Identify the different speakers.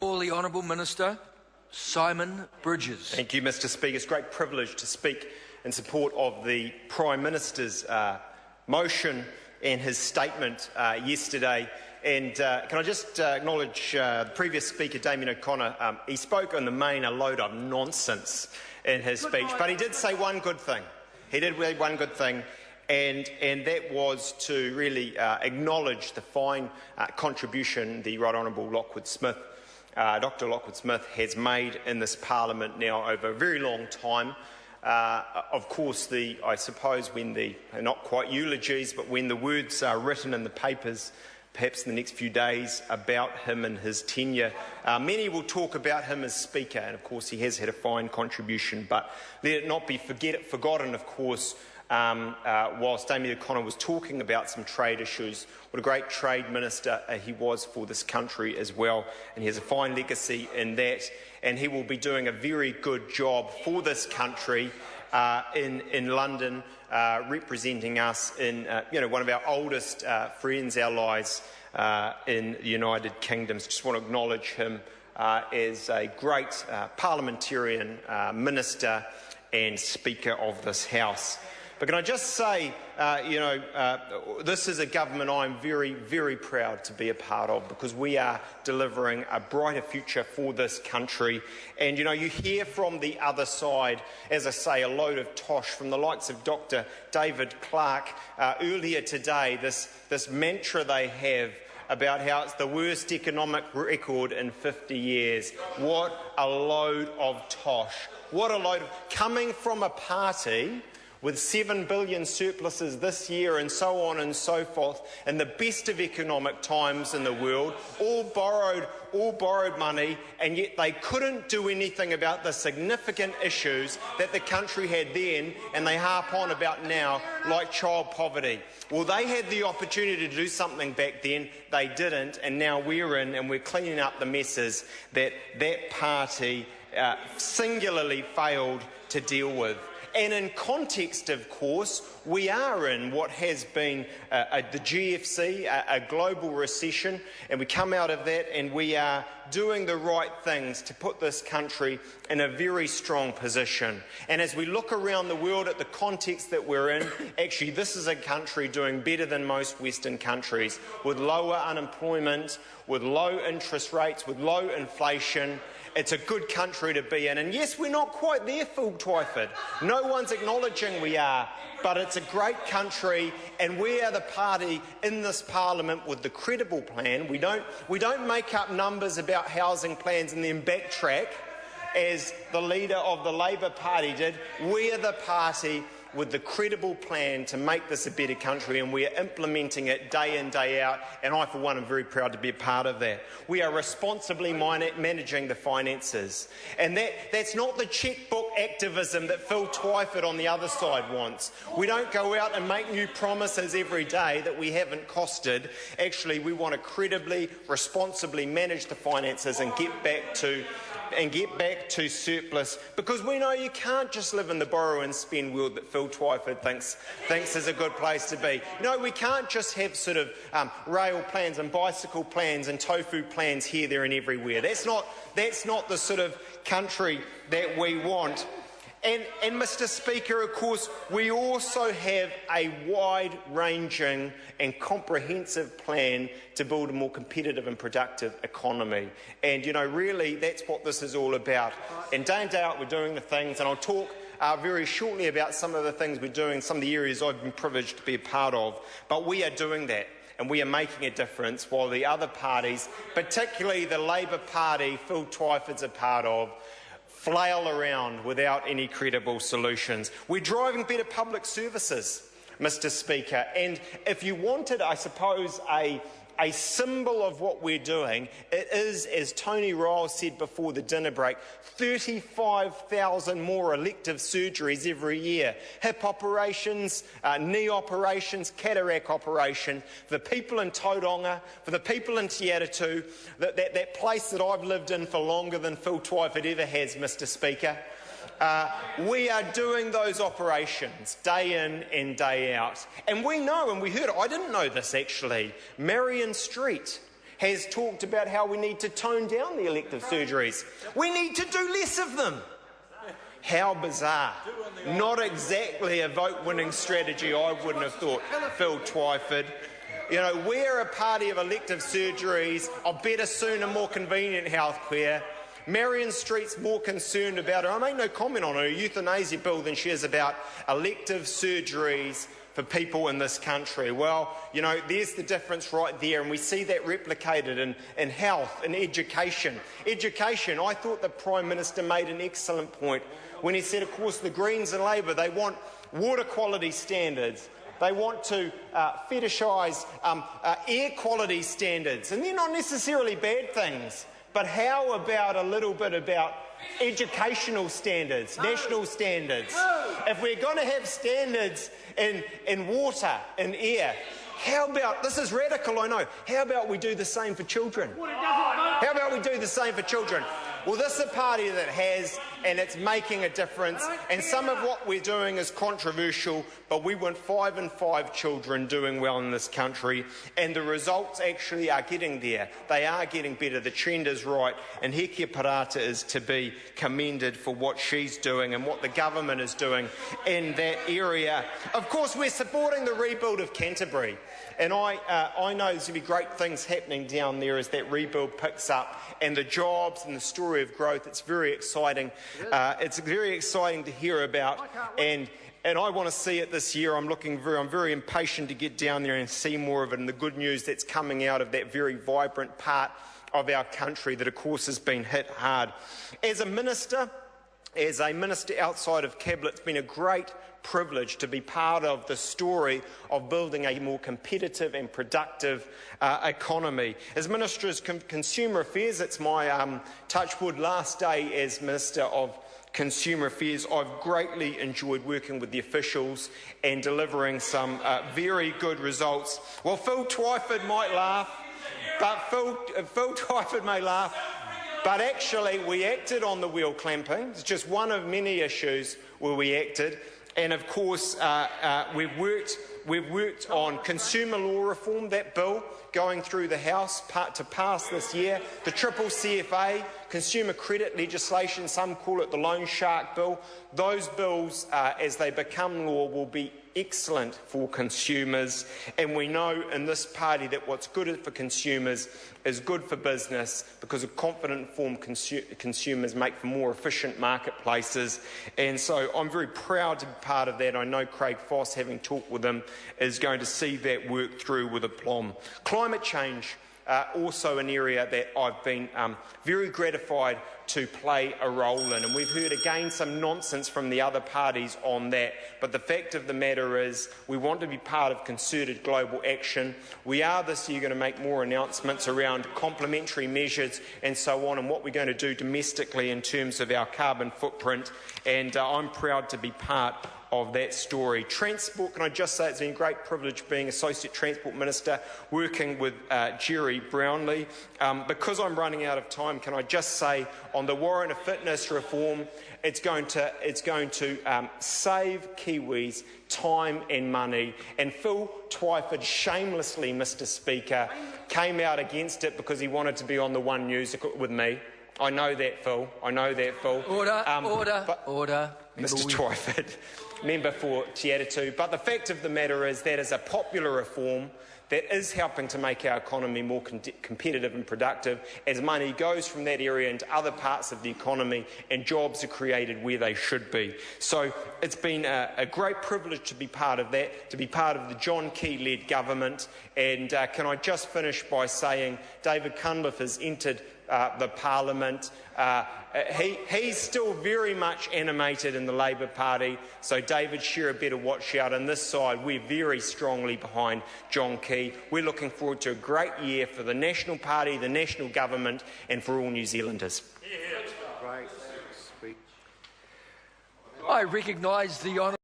Speaker 1: The Honourable Minister, Simon Bridges.
Speaker 2: Thank you, Mr Speaker. It's a great privilege to speak in support of the Prime Minister's motion and his statement yesterday. And can I just acknowledge the previous speaker, Damien O'Connor. He spoke in the main a load of nonsense in his speech, but he did say one good thing. He did say one good thing, and that was to really acknowledge the fine contribution the Right Honourable Dr Lockwood Smith has made in this Parliament now over a very long time. Of course, I suppose when not quite eulogies, but when the words are written in the papers, perhaps in the next few days, about him and his tenure, many will talk about him as Speaker, and of course he has had a fine contribution, but let it not be forgotten, of course, whilst Damien O'Connor was talking about some trade issues, what a great trade minister he was for this country as well, and he has a fine legacy in that, and he will be doing a very good job for this country in London, representing us in one of our oldest friends, allies in the United Kingdom. So just want to acknowledge him as a great parliamentarian, minister and Speaker of this House. But can I just say, this is a government I'm very, very proud to be a part of, because we are delivering a brighter future for this country. And, you hear from the other side, as I say, a load of tosh from the likes of Dr David Clark earlier today, this mantra they have about how it's the worst economic record in 50 years. What a load of tosh. What a load of... Coming from a party with $7 billion surpluses this year and so on and so forth, in the best of economic times in the world, all borrowed money, and yet they couldn't do anything about the significant issues that the country had then, and they harp on about now, like child poverty. Well, they had the opportunity to do something back then, they didn't, and now we're in and we're cleaning up the messes that party singularly failed to deal with. And in context, of course, we are in what has been the GFC, a global recession, and we come out of that and we are doing the right things to put this country in a very strong position. And as we look around the world at the context that we're in, actually this is a country doing better than most Western countries, with lower unemployment, with low interest rates, with low inflation. It's a good country to be in. And yes, we're not quite there, Phil Twyford. No one's acknowledging we are, but it's a great country, and we are the party in this Parliament with the credible plan. We don't make up numbers about housing plans and then backtrack, as the leader of the Labour Party did. We are the party with the credible plan to make this a better country, and we are implementing it day in, day out, and I, for one, am very proud to be a part of that. We are responsibly managing the finances, and that's not the chequebook activism that Phil Twyford on the other side wants. We don't go out and make new promises every day that we haven't costed. Actually, we want to credibly, responsibly manage the finances and get back to surplus, because we know you can't just live in the borrow and spend world that Phil Twyford thinks is a good place to be. No, we can't just have sort of rail plans and bicycle plans and tofu plans here, there and everywhere. That's not the sort of country that we want. And Mr Speaker, of course, we also have a wide-ranging and comprehensive plan to build a more competitive and productive economy. And, really, that's what this is all about. And day in, day out, we're doing the things, and I'll talk very shortly about some of the things we're doing, some of the areas I've been privileged to be a part of. But we are doing that, and we are making a difference, while the other parties, particularly the Labour Party Phil Twyford's a part of, flail around without any credible solutions. We're driving better public services, Mr Speaker, and if you wanted, I suppose, a symbol of what we're doing, it is, as Tony Ryle said before the dinner break, 35,000 more elective surgeries every year. Hip operations, knee operations, cataract operation. For the people in Tauranga, for the people in Te Atatu, that place that I've lived in for longer than Phil Twyford ever has, Mr Speaker. We are doing those operations day in and day out. And we know, and we heard, I didn't know this actually, Marion Street has talked about how we need to tone down the elective surgeries. We need to do less of them. How bizarre. Not exactly a vote-winning strategy, I wouldn't have thought. Phil Twyford. You know, we're a party of elective surgeries, of better, sooner, more convenient healthcare. Marion Street's more concerned about her. I make no comment on her euthanasia bill than she is about elective surgeries for people in this country. Well, you know, there's the difference right there, and we see that replicated in health and education. Education, I thought the Prime Minister made an excellent point when he said, of course, the Greens and Labor, they want water quality standards. They want to fetishise air quality standards, and they're not necessarily bad things. But how about a little bit about educational standards, national standards? If we're going to have standards in water, in air, how about, this is radical, I know, how about we do the same for children? How about we do the same for children? Well, this is a party that has, and it's making a difference, and some of what we're doing is controversial, but we want 5 in 5 children doing well in this country, and the results actually are getting there. They are getting better. The trend is right, and Hekia Parata is to be commended for what she's doing and what the government is doing in that area. Of course, we're supporting the rebuild of Canterbury, and I know there's going to be great things happening down there as that rebuild picks up, and the jobs and the story of growth. It's very exciting. It's very exciting to hear about, and I want to see it this year. I'm very impatient to get down there and see more of it, and the good news that's coming out of that very vibrant part of our country that, of course, has been hit hard. As a minister outside of Cabinet, it's been a great privilege to be part of the story of building a more competitive and productive economy. As Minister of Consumer Affairs, it's my touchwood last day as Minister of Consumer Affairs. I've greatly enjoyed working with the officials and delivering some very good results. Well, Phil Twyford might laugh, but Phil Twyford may laugh, but actually we acted on the wheel clamping. It's just one of many issues where we acted. And of course, we've worked on consumer law reform, that bill going through the House to pass this year, the triple CFA, consumer credit legislation, some call it the loan shark bill. Those bills, as they become law, will be excellent for consumers, and we know in this party that what's good for consumers is good for business, because of confident, informed consumers make for more efficient marketplaces. And so I'm very proud to be part of that. I know Craig Foss, having talked with him, is going to see that work through with aplomb. Climate change, also an area that I've been very gratified to play a role in, and we've heard again some nonsense from the other parties on that, but the fact of the matter is we want to be part of concerted global action. We are this year going to make more announcements around complementary measures and so on, and what we're going to do domestically in terms of our carbon footprint, and I'm proud to be part of that story. Transport, can I just say it's been a great privilege being Associate Transport Minister, working with Jerry Brownlee. Because I'm running out of time, can I just say on the warrant of fitness reform, it's going to save Kiwis time and money. And Phil Twyford shamelessly, Mr Speaker, came out against it because he wanted to be on the One News with me. I know that, Phil. I know that, Phil.
Speaker 1: Order.
Speaker 2: Mr Twyford, member for Te Atatu. But the fact of the matter is that is a popular reform that is helping to make our economy more competitive and productive as money goes from that area into other parts of the economy and jobs are created where they should be. So it's been a great privilege to be part of that, to be part of the John Key-led government. And can I just finish by saying David Cunliffe has entered the Parliament. He's still very much animated in the Labor Party, so David, share a better watch out. On this side, we're very strongly behind John Key. We're looking forward to a great year for the National Party, the National Government, and for all New Zealanders.
Speaker 1: I recognise the honourable